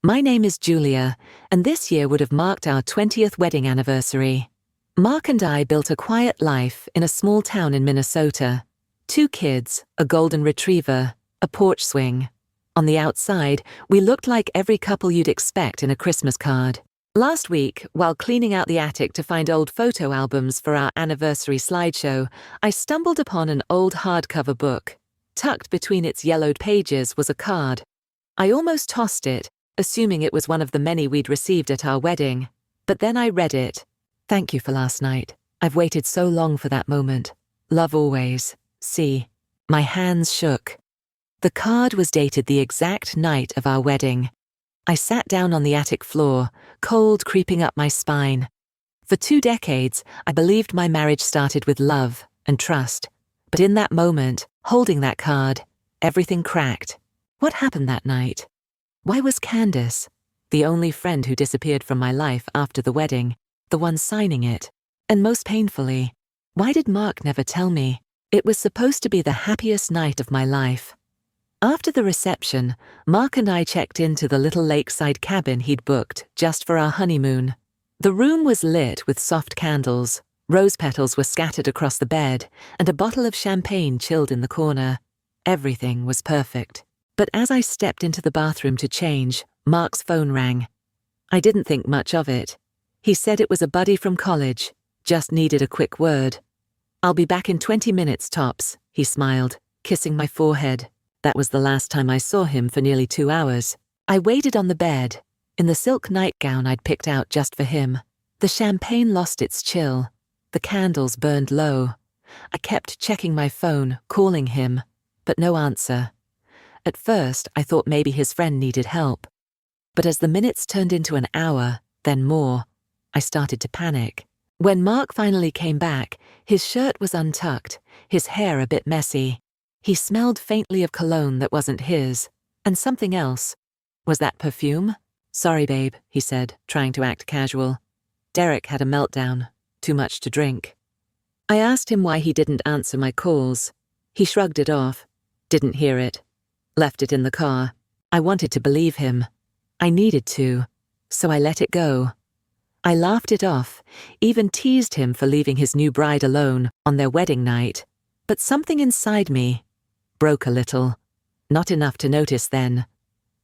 My name is Julia, and this year would have marked our 20th wedding anniversary. Mark and I built a quiet life in a small town in Minnesota. 2 kids, a golden retriever, a porch swing. On the outside, we looked like every couple you'd expect in a Christmas card. Last week, while cleaning out the attic to find old photo albums for our anniversary slideshow, I stumbled upon an old hardcover book. Tucked between its yellowed pages was a card. I almost tossed it, assuming it was one of the many we'd received at our wedding. But then I read it. Thank you for last night. I've waited so long for that moment. Love always. C. My hands shook. The card was dated the exact night of our wedding. I sat down on the attic floor, cold creeping up my spine. For 2 decades, I believed my marriage started with love and trust. But in that moment, holding that card, everything cracked. What happened that night? Why was Candace, the only friend who disappeared from my life after the wedding, the one signing it? And most painfully, why did Mark never tell me? It was supposed to be the happiest night of my life. After the reception, Mark and I checked into the little lakeside cabin he'd booked just for our honeymoon. The room was lit with soft candles, rose petals were scattered across the bed, and a bottle of champagne chilled in the corner. Everything was perfect. But as I stepped into the bathroom to change, Mark's phone rang. I didn't think much of it. He said it was a buddy from college, just needed a quick word. "I'll be back in 20 minutes tops," he smiled, kissing my forehead. That was the last time I saw him for nearly 2 hours. I waited on the bed, in the silk nightgown I'd picked out just for him. The champagne lost its chill. The candles burned low. I kept checking my phone, calling him, but no answer. At first, I thought maybe his friend needed help. But as the minutes turned into an hour, then more, I started to panic. When Mark finally came back, his shirt was untucked, his hair a bit messy. He smelled faintly of cologne that wasn't his, and something else. Was that perfume? "Sorry, babe," he said, trying to act casual. "Derek had a meltdown. Too much to drink." I asked him why he didn't answer my calls. He shrugged it off. Didn't hear it. Left it in the car. I wanted to believe him. I needed to, so I let it go. I laughed it off, even teased him for leaving his new bride alone on their wedding night. But something inside me broke a little. Not enough to notice then.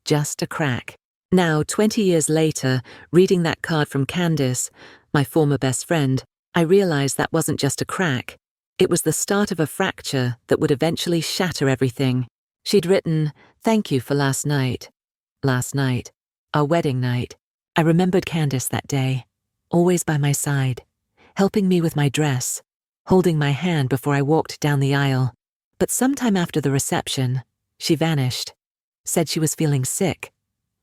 Just a crack. Now, 20 years later, reading that card from Candace, my former best friend, I realized that wasn't just a crack. It was the start of a fracture that would eventually shatter everything. She'd written, "Thank you for last night." Last night. Our wedding night. I remembered Candace that day, always by my side, helping me with my dress, holding my hand before I walked down the aisle. But sometime after the reception, she vanished. Said she was feeling sick.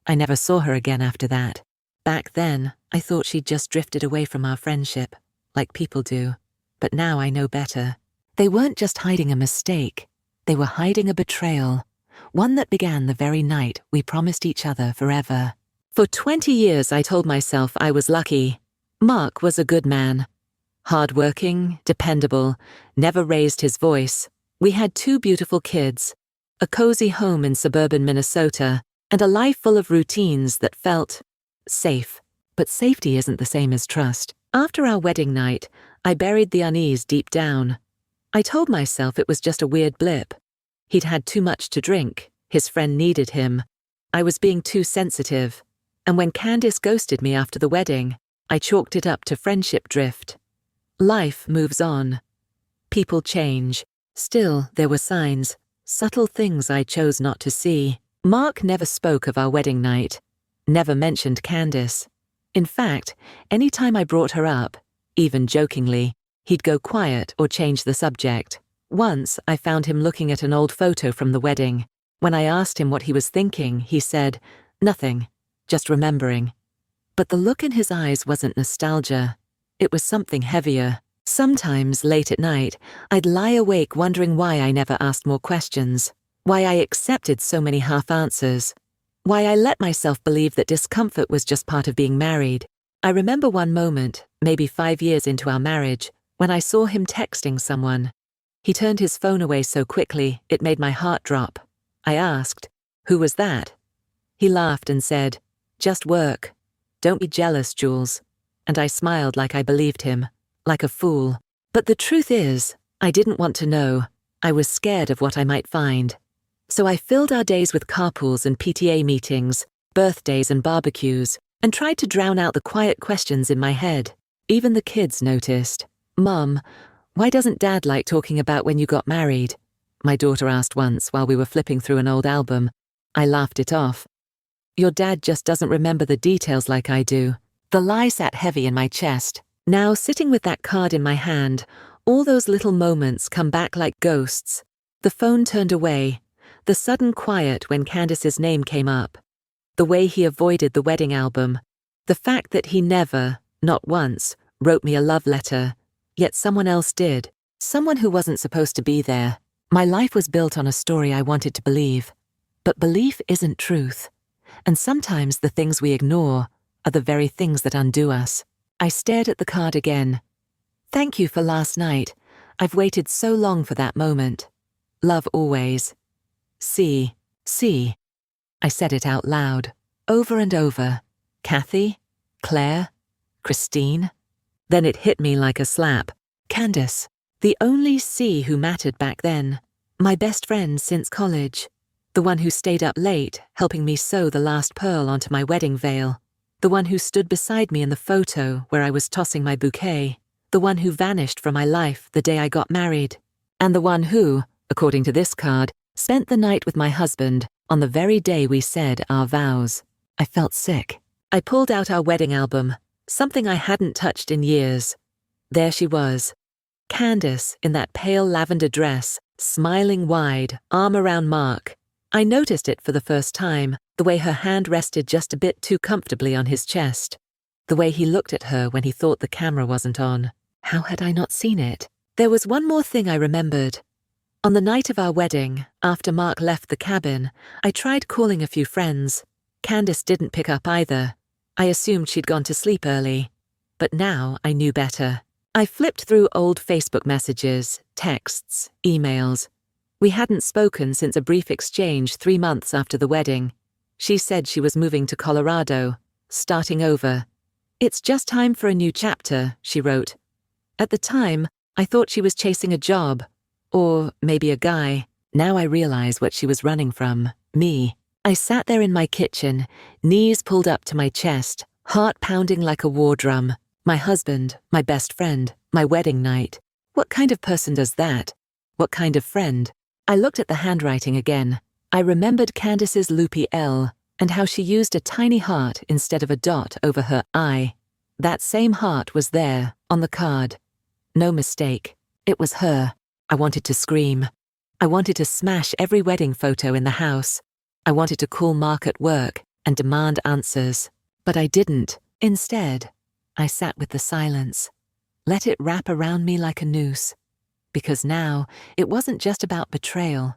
I never saw her again after that. Back then, I thought she'd just drifted away from our friendship, like people do. But now I know better. They weren't just hiding a mistake. They were hiding a betrayal, one that began the very night we promised each other forever. For 20 years I told myself I was lucky. Mark was a good man. Hardworking, dependable, never raised his voice. We had 2 beautiful kids, a cozy home in suburban Minnesota, and a life full of routines that felt safe. But safety isn't the same as trust. After our wedding night, I buried the unease deep down. I told myself it was just a weird blip. He'd had too much to drink. His friend needed him. I was being too sensitive. And when Candace ghosted me after the wedding, I chalked it up to friendship drift. Life moves on. People change. Still, there were signs, subtle things I chose not to see. Mark never spoke of our wedding night, never mentioned Candace. In fact, any time I brought her up, even jokingly, he'd go quiet or change the subject. Once, I found him looking at an old photo from the wedding. When I asked him what he was thinking, he said, "Nothing, just remembering." But the look in his eyes wasn't nostalgia. It was something heavier. Sometimes, late at night, I'd lie awake wondering why I never asked more questions, why I accepted so many half-answers, why I let myself believe that discomfort was just part of being married. I remember one moment, maybe 5 years into our marriage, when I saw him texting someone. He turned his phone away so quickly, it made my heart drop. I asked, "Who was that?" He laughed and said, Just work. Don't be jealous, Jules. And I smiled like I believed him, like a fool. But the truth is, I didn't want to know. I was scared of what I might find. So I filled our days with carpools and PTA meetings, birthdays and barbecues, and tried to drown out the quiet questions in my head. Even the kids noticed. "Mum, why doesn't Dad like talking about when you got married?" my daughter asked once while we were flipping through an old album. I laughed it off. "Your dad just doesn't remember the details like I do." The lie sat heavy in my chest. Now, sitting with that card in my hand, all those little moments come back like ghosts. The phone turned away, the sudden quiet when Candace's name came up, the way he avoided the wedding album, the fact that he never, not once, wrote me a love letter, yet someone else did, someone who wasn't supposed to be there. My life was built on a story I wanted to believe. But belief isn't truth. And sometimes the things we ignore are the very things that undo us. I stared at the card again. "Thank you for last night. I've waited so long for that moment. Love always. C. C." I said it out loud, over and over. Kathy, Claire, Christine. Then it hit me like a slap. Candace, the only C who mattered back then. My best friend since college. The one who stayed up late, helping me sew the last pearl onto my wedding veil. The one who stood beside me in the photo where I was tossing my bouquet. The one who vanished from my life the day I got married. And the one who, according to this card, spent the night with my husband on the very day we said our vows. I felt sick. I pulled out our wedding album, something I hadn't touched in years. There she was. Candace in that pale lavender dress, smiling wide, arm around Mark. I noticed it for the first time, the way her hand rested just a bit too comfortably on his chest. The way he looked at her when he thought the camera wasn't on. How had I not seen it? There was one more thing I remembered. On the night of our wedding, after Mark left the cabin, I tried calling a few friends. Candace didn't pick up either. I assumed she'd gone to sleep early. But now I knew better. I flipped through old Facebook messages, texts, emails. We hadn't spoken since a brief exchange 3 months after the wedding. She said she was moving to Colorado, starting over. "It's just time for a new chapter," she wrote. At the time, I thought she was chasing a job, or maybe a guy. Now I realize what she was running from, me. I sat there in my kitchen, knees pulled up to my chest, heart pounding like a war drum. My husband, my best friend, my wedding night. What kind of person does that? What kind of friend? I looked at the handwriting again. I remembered Candace's loopy L and how she used a tiny heart instead of a dot over her I. That same heart was there, on the card. No mistake. It was her. I wanted to scream. I wanted to smash every wedding photo in the house. I wanted to call Mark at work and demand answers. But I didn't. Instead, I sat with the silence. Let it wrap around me like a noose. Because now, it wasn't just about betrayal.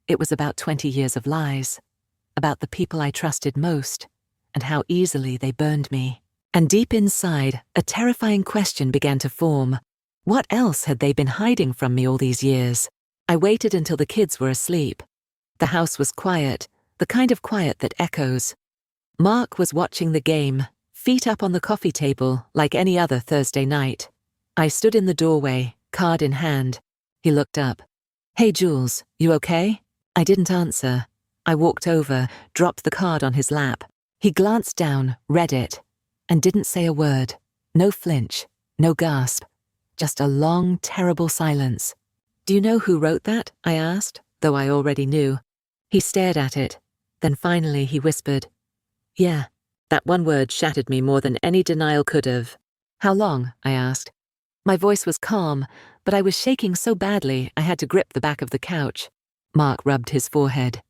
It was about 20 years of lies. About the people I trusted most, and how easily they burned me. And deep inside, a terrifying question began to form. What else had they been hiding from me all these years? I waited until the kids were asleep. The house was quiet, the kind of quiet that echoes. Mark was watching the game, feet up on the coffee table like any other Thursday night. I stood in the doorway, card in hand. He looked up. "Hey Jules, you okay?" I didn't answer. I walked over, dropped the card on his lap. He glanced down, read it, and didn't say a word. No flinch, no gasp. Just a long, terrible silence. "Do you know who wrote that?" I asked, though I already knew. He stared at it. Then finally he whispered, "Yeah." That one word shattered me more than any denial could have. "How long?" I asked. My voice was calm, but I was shaking so badly I had to grip the back of the couch. Mark rubbed his forehead.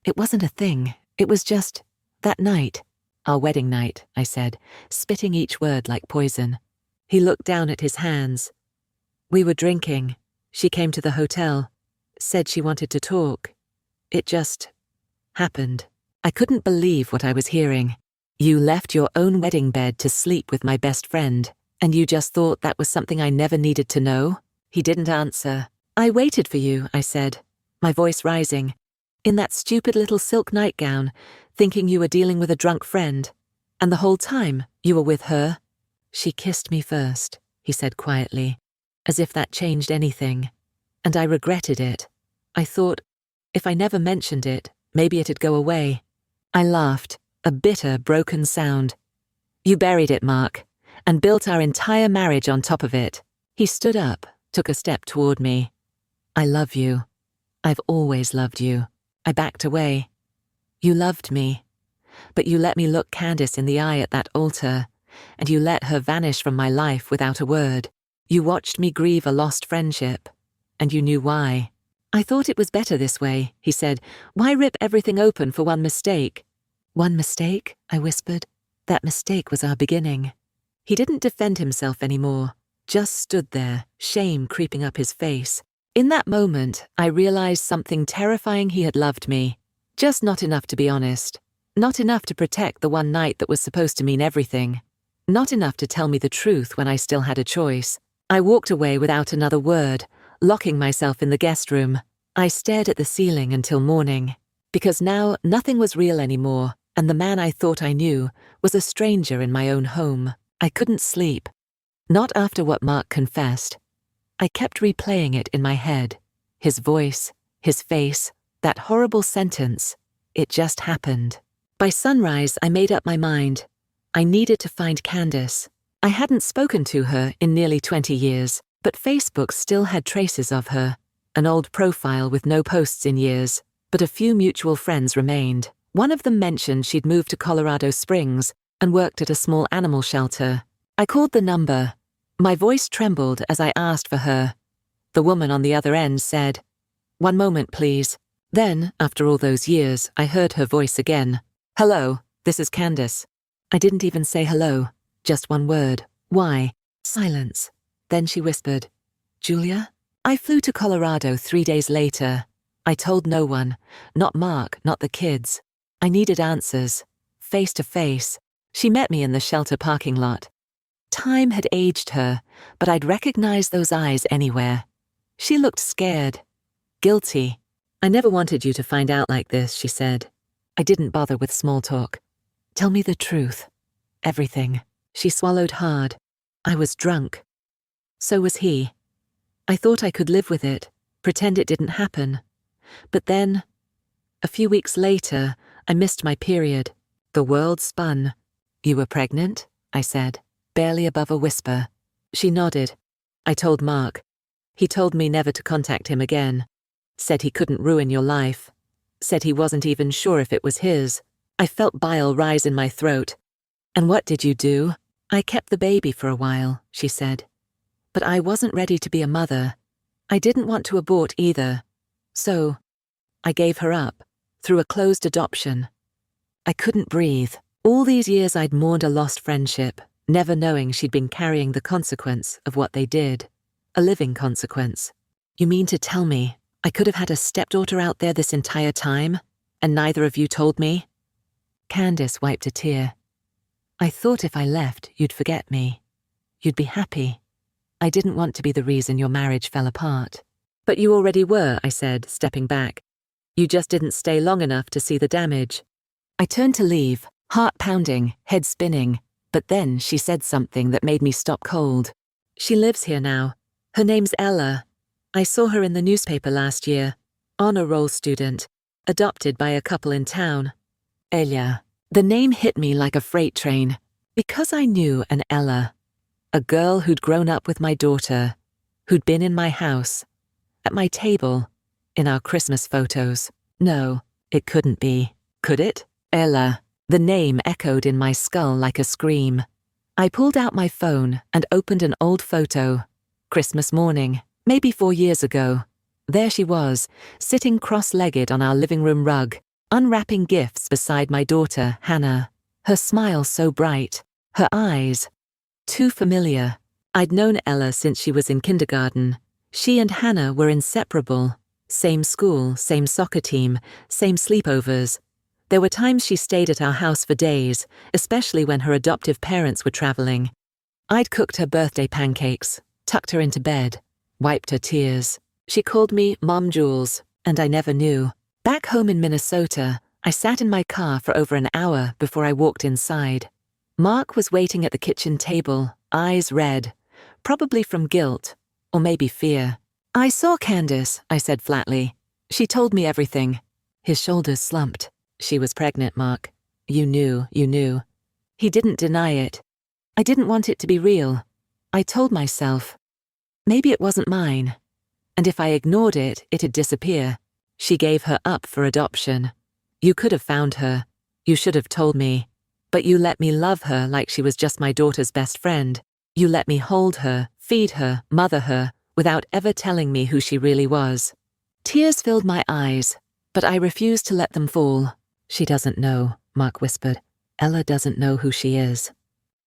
"It wasn't a thing. It was just that night." "Our wedding night," I said, spitting each word like poison. He looked down at his hands. "We were drinking. She came to the hotel, said she wanted to talk. It just happened." I couldn't believe what I was hearing. "You left your own wedding bed to sleep with my best friend, and you just thought that was something I never needed to know?" He didn't answer. "I waited for you," I said, my voice rising, "in that stupid little silk nightgown, thinking you were dealing with a drunk friend. And the whole time, you were with her? She kissed me first, he said quietly, as if that changed anything. And I regretted it. I thought, if I never mentioned it, maybe it'd go away. I laughed, a bitter, broken sound. You buried it, Mark, and built our entire marriage on top of it. He stood up, took a step toward me. I love you. I've always loved you. I backed away. You loved me, but you let me look Candace in the eye at that altar, and you let her vanish from my life without a word. You watched me grieve a lost friendship, and you knew why. I thought it was better this way, he said. Why rip everything open for one mistake? One mistake, I whispered. That mistake was our beginning. He didn't defend himself anymore, just stood there, shame creeping up his face. In that moment, I realized something terrifying. He had loved me. Just not enough to be honest. Not enough to protect the one night that was supposed to mean everything. Not enough to tell me the truth when I still had a choice. I walked away without another word, locking myself in the guest room. I stared at the ceiling until morning, because now nothing was real anymore, and the man I thought I knew was a stranger in my own home. I couldn't sleep. Not after what Mark confessed. I kept replaying it in my head. His voice, his face, that horrible sentence. It just happened. By sunrise, I made up my mind. I needed to find Candace. I hadn't spoken to her in nearly 20 years, but Facebook still had traces of her. An old profile with no posts in years, but a few mutual friends remained. One of them mentioned she'd moved to Colorado Springs and worked at a small animal shelter. I called the number. My voice trembled as I asked for her. The woman on the other end said, "One moment, please." Then, after all those years, I heard her voice again. "Hello, this is Candace." I didn't even say hello, just one word. "Why?" Silence. Then she whispered, "Julia?" I flew to Colorado 3 days later. I told no one, not Mark, not the kids. I needed answers, face to face. She met me in the shelter parking lot. Time had aged her, but I'd recognize those eyes anywhere. She looked scared, guilty. "I never wanted you to find out like this," she said. I didn't bother with small talk. "Tell me the truth. Everything." She swallowed hard. I was drunk. So was he. I thought I could live with it, pretend it didn't happen. But then, a few weeks later, I missed my period. The world spun. "You were pregnant?" I said, barely above a whisper. She nodded. I told Mark. He told me never to contact him again. Said he couldn't ruin your life. Said he wasn't even sure if it was his. I felt bile rise in my throat. "And what did you do?" "I kept the baby for a while," she said. "But I wasn't ready to be a mother. I didn't want to abort either. So, I gave her up, through a closed adoption." I couldn't breathe. All these years I'd mourned a lost friendship, never knowing she'd been carrying the consequence of what they did. A living consequence. "You mean to tell me I could have had a stepdaughter out there this entire time, and neither of you told me?" Candace wiped a tear. "I thought if I left, you'd forget me. You'd be happy. I didn't want to be the reason your marriage fell apart." "But you already were," I said, stepping back. "You just didn't stay long enough to see the damage." I turned to leave, heart pounding, head spinning, but then she said something that made me stop cold. "She lives here now. Her name's Ella. I saw her in the newspaper last year. Honor roll student, adopted by a couple in town." Ella. The name hit me like a freight train, because I knew an Ella. A girl who'd grown up with my daughter, who'd been in my house, at my table, in our Christmas photos. No, it couldn't be. Could it? Ella. The name echoed in my skull like a scream. I pulled out my phone and opened an old photo. Christmas morning, maybe 4 years ago. There she was, sitting cross-legged on our living room rug, unwrapping gifts beside my daughter, Hannah. Her smile so bright, her eyes too familiar. I'd known Ella since she was in kindergarten. She and Hannah were inseparable. Same school, same soccer team, same sleepovers. There were times she stayed at our house for days, especially when her adoptive parents were traveling. I'd cooked her birthday pancakes, tucked her into bed, wiped her tears. She called me Mom Jules, and I never knew. Back home in Minnesota, I sat in my car for over an hour before I walked inside. Mark was waiting at the kitchen table, eyes red, probably from guilt, or maybe fear. "I saw Candace," I said flatly. "She told me everything." His shoulders slumped. "She was pregnant, Mark. You knew. He didn't deny it. I didn't want it to be real. I told myself, maybe it wasn't mine. And if I ignored it, it'd disappear. She gave her up for adoption. You could have found her. You should have told me. But you let me love her like she was just my daughter's best friend. You let me hold her, feed her, mother her, without ever telling me who she really was." Tears filled my eyes, but I refused to let them fall. "She doesn't know," Mark whispered. "Ella doesn't know who she is."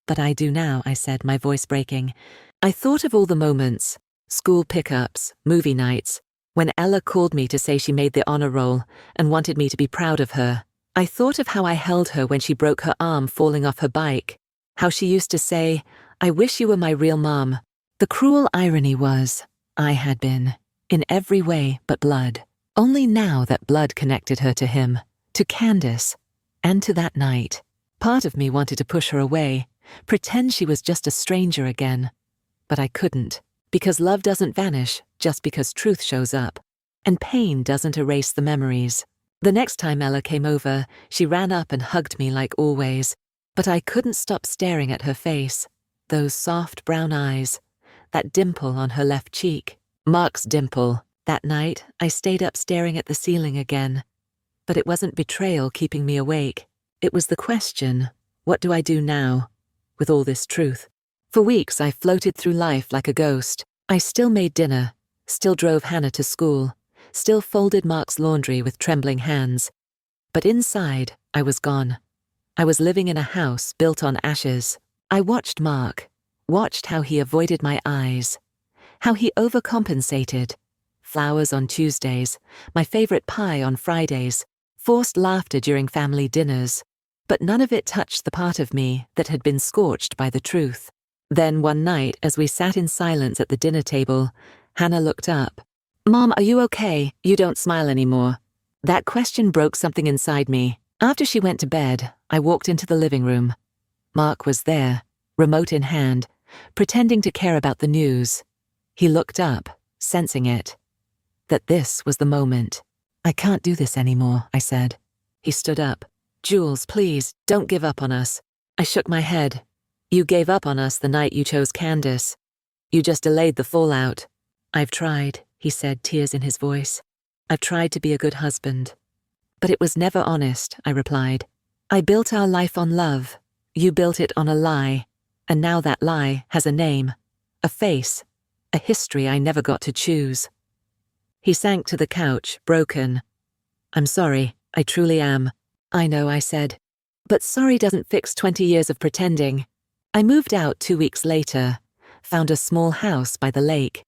"But I do now," I said, my voice breaking. I thought of all the moments, school pickups, movie nights, when Ella called me to say she made the honor roll and wanted me to be proud of her. I thought of how I held her when she broke her arm falling off her bike, how she used to say, "I wish you were my real mom." The cruel irony was, I had been, in every way but blood. Only now that blood connected her to him, to Candace, and to that night. Part of me wanted to push her away, pretend she was just a stranger again. But I couldn't, because love doesn't vanish just because truth shows up, and pain doesn't erase the memories. The next time Ella came over, she ran up and hugged me like always, but I couldn't stop staring at her face, those soft brown eyes, that dimple on her left cheek. Mark's dimple. That night, I stayed up staring at the ceiling again. But it wasn't betrayal keeping me awake. It was the question, what do I do now, with all this truth? For weeks, I floated through life like a ghost. I still made dinner, still drove Hannah to school, still folded Mark's laundry with trembling hands. But inside, I was gone. I was living in a house built on ashes. I watched Mark, watched how he avoided my eyes, how he overcompensated. Flowers on Tuesdays, my favorite pie on Fridays, forced laughter during family dinners. But none of it touched the part of me that had been scorched by the truth. Then one night, as we sat in silence at the dinner table, Hannah looked up. "Mom, are you okay? You don't smile anymore." That question broke something inside me. After she went to bed, I walked into the living room. Mark was there, remote in hand, pretending to care about the news. He looked up, sensing it. That this was the moment. "I can't do this anymore," I said. He stood up. "Jules, please, don't give up on us." I shook my head. "You gave up on us the night you chose Candace. You just delayed the fallout." "I've tried," he said, tears in his voice. "I've tried to be a good husband." "But it was never honest," I replied. "I built our life on love. You built it on a lie. And now that lie has a name, a face, a history I never got to choose." He sank to the couch, broken. "I'm sorry, I truly am." "I know," I said. "But sorry doesn't fix 20 years of pretending." I moved out 2 weeks later, found a small house by the lake.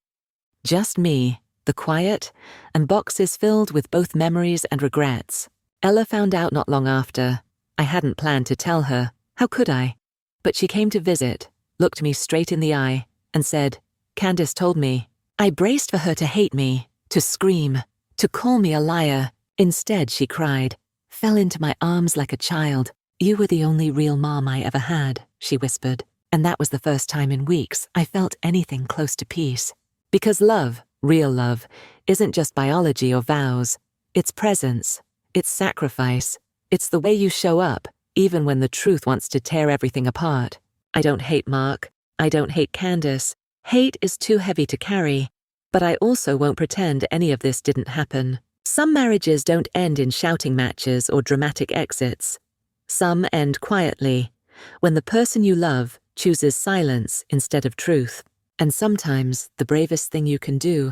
Just me, the quiet, and boxes filled with both memories and regrets. Ella found out not long after. I hadn't planned to tell her. How could I? But she came to visit, looked me straight in the eye, and said, "Candace told me." I braced for her to hate me, to scream, to call me a liar. Instead, she cried, fell into my arms like a child. "You were the only real mom I ever had," she whispered. And that was the first time in weeks I felt anything close to peace. Because love, real love, isn't just biology or vows. It's presence. It's sacrifice. It's the way you show up, even when the truth wants to tear everything apart. I don't hate Mark. I don't hate Candace. Hate is too heavy to carry. But I also won't pretend any of this didn't happen. Some marriages don't end in shouting matches or dramatic exits. Some end quietly, when the person you love chooses silence instead of truth. And sometimes the bravest thing you can do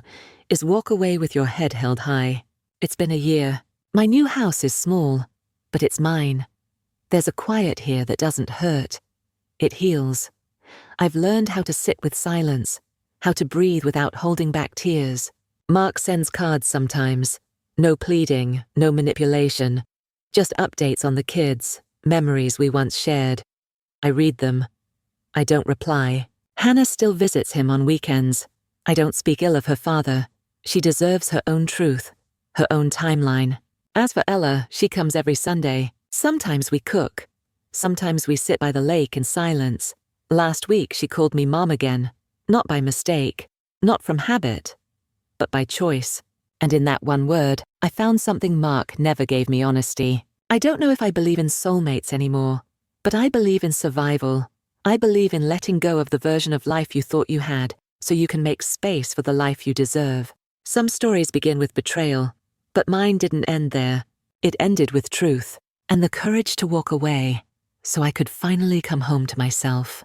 is walk away with your head held high. It's been a year. My new house is small, but it's mine. There's a quiet here that doesn't hurt. It heals. I've learned how to sit with silence, how to breathe without holding back tears. Mark sends cards sometimes. No pleading, no manipulation. Just updates on the kids, memories we once shared. I read them. I don't reply. Hannah still visits him on weekends. I don't speak ill of her father. She deserves her own truth, her own timeline. As for Ella, she comes every Sunday. Sometimes we cook. Sometimes we sit by the lake in silence. Last week she called me Mom again, not by mistake, not from habit, but by choice. And in that one word, I found something Mark never gave me: honesty. I don't know if I believe in soulmates anymore, but I believe in survival. I believe in letting go of the version of life you thought you had, so you can make space for the life you deserve. Some stories begin with betrayal, but mine didn't end there. It ended with truth, and the courage to walk away, so I could finally come home to myself.